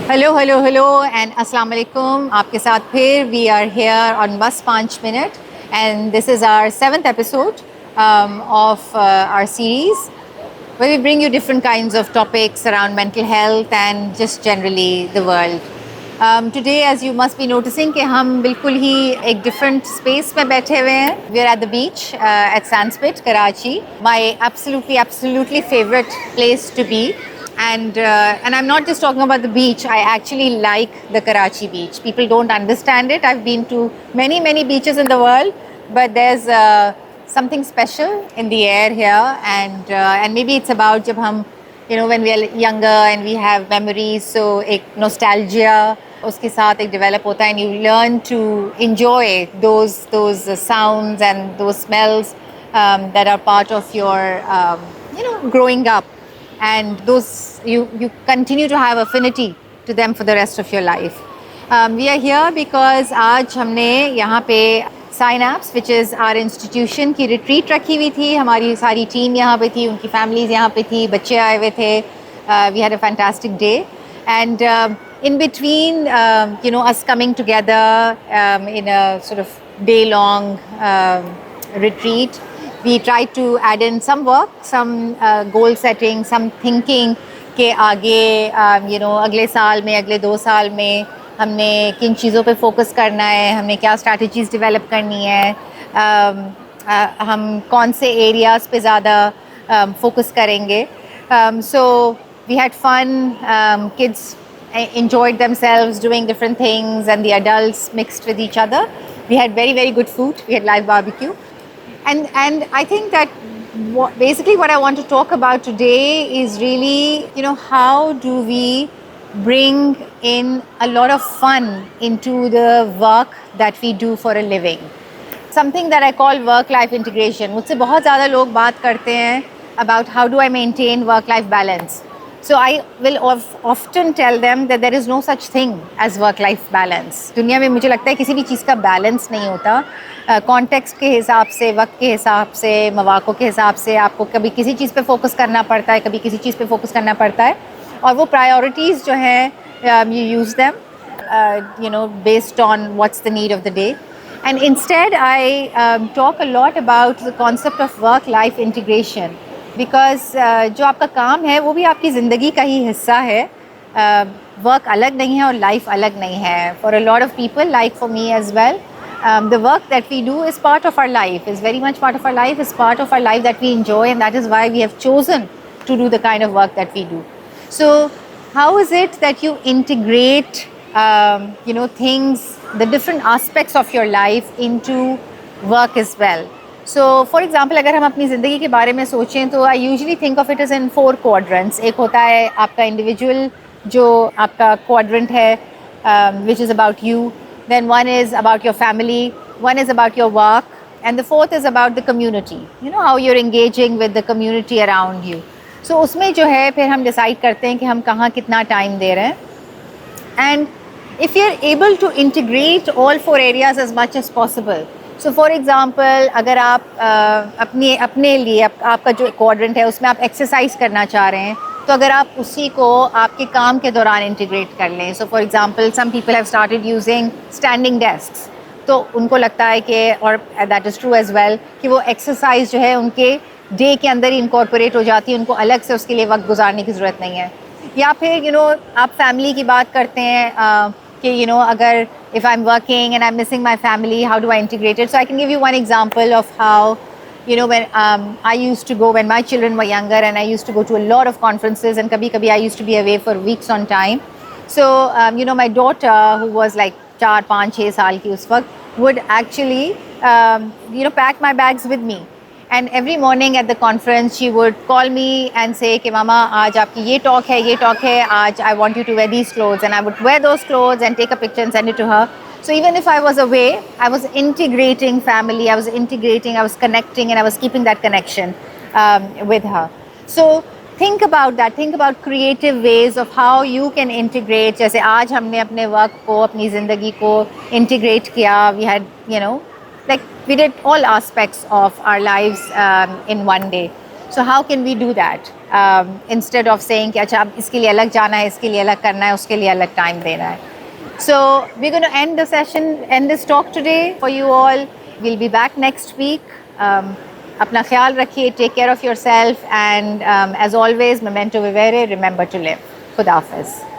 Hello hello hello and अस्सलाम वालेकुम। आपके साथ फिर वी आर हेयर ऑन बस 5 minute and this is our seventh episode of our series where we bring you different kinds of topics around mental health and just generally the world. Today, as you must be noticing, कि हम बिल्कुल ही एक different space में बैठे हुए हैं. We are at the beach at Sandspit, Karachi. My absolutely favorite place to be. And I'm not just talking about the beach. I actually like the Karachi beach. People don't understand it. I've been to many beaches in the world, but there's something special in the air here, and maybe it's about जब हम when we are younger and we have memories, so एक nostalgia उसके साथ एक develop होता है, and you learn to enjoy those sounds and those smells that are part of your growing up, and those you continue to have affinity to them for the rest of your life. We are here because आज हमने यहाँ पे Synapse, which is our institution की retreat रखी हुई थी. हमारी सारी team यहाँ पे थी, उनकी families यहाँ पे थी, बच्चे आए हुए थे. We had a fantastic day, and in between us coming together in a sort of day-long retreat, we tried to add in some work, some goal setting, some thinking के आगे अगले साल में, अगले 2 साल में हमने किन चीज़ों पे फोकस करना है, हमने क्या स्ट्रैटेजीज डेवलप करनी है, हम कौन से एरियाज़ पे ज़्यादा फोकस करेंगे. So we had fun. Kids enjoyed themselves doing different things, and the adults mixed with each other. We had very good food. We had live barbecue. And I think that basically what I want to talk about today is really, how do we bring in a lot of fun into the work that we do for a living. Something that I call work-life integration. मुझसे बहुत ज़्यादा लोग बात करते हैं about how do I maintain work-life balance. So I will often tell them that there is no such thing as work-life balance. दुनिया में मुझे लगता है किसी भी चीज़ का balance नहीं होता. कॉन्टेक्स्ट के हिसाब से, वक्त के हिसाब से, मौक़ों के हिसाब से आपको कभी किसी चीज़ पे फोकस करना पड़ता है, कभी किसी चीज़ पे फोकस करना पड़ता है, और वो प्रायोरिटीज़ जो हैं you use them based on what's the need of the day. And instead I talk a lot about the concept of work-life integration, because जो आपका काम है वो भी आपकी ज़िंदगी का ही हिस्सा है. वर्क अलग नहीं है और लाइफ अलग नहीं है. For a lot of people, like for me as well, the work that we do is part of our life, is very much part of our life, is part of our life that we enjoy, and that is why we have chosen to do the kind of work that we do. So how is it that you integrate things, the different aspects of your life into work as well? So for example, अगर हम अपनी ज़िंदगी के बारे में सोचें तो I usually think of it as in 4 quadrants. एक होता है आपका individual जो आपका quadrant है, which is about you. Then one is about your family, one is about your work, and the fourth is about the community. How you're engaging with the community around you. So उसमें जो है फिर हम decide करते हैं कि हम कहाँ कितना time दे रहे हैं. And if you're able to integrate all 4 areas as much as possible. So for example, अगर आप अपने लिए आपका जो quadrant है उसमें आप exercise करना चाह रहे हैं, तो अगर आप उसी को आपके काम के दौरान integrate कर लें. So for example, some people have started using standing desks. तो उनको लगता है कि, और that is true as well, कि वो exercise जो है उनके day के अंदर ही incorporate हो जाती है, उनको अलग से उसके लिए वक्त गुजारने की ज़रूरत नहीं है. या फिर आप family की बात करते हैं कि अगर if I'm working and I'm missing my family, how do I integrate it? So I can give you one example of how when I used to go when my children were younger, and I used to go to a lot of conferences, and kabhi I used to be away for weeks on time. So my daughter, who was like 4, 5, 6 साल की उस वक्त, would actually pack my bags with me. And every morning at the conference, she would call me and say कि मामा आज आपकी ये talk है, आज I want you to wear these clothes, and I would wear those clothes and take a picture and send it to her. So even if I was away, I was integrating family, I was connecting, and I was keeping that connection with her. So think about that. Think about creative ways of how you can integrate. जैसे आज हमने अपने work को, अपनी ज़िंदगी को integrate किया. We had, like we did all aspects of our lives in one day. So how can we do that? Instead of saying कि अच्छा अब इसके लिए अलग जाना है, इसके लिए अलग करना है, उसके लिए अलग टाइम देना है. So we're going to end the session, end this talk today for you all. We'll be back next week. अपना ख्याल रखिए, take care of yourself, and as always, memento vivere, remember to live. Khuda Hafiz.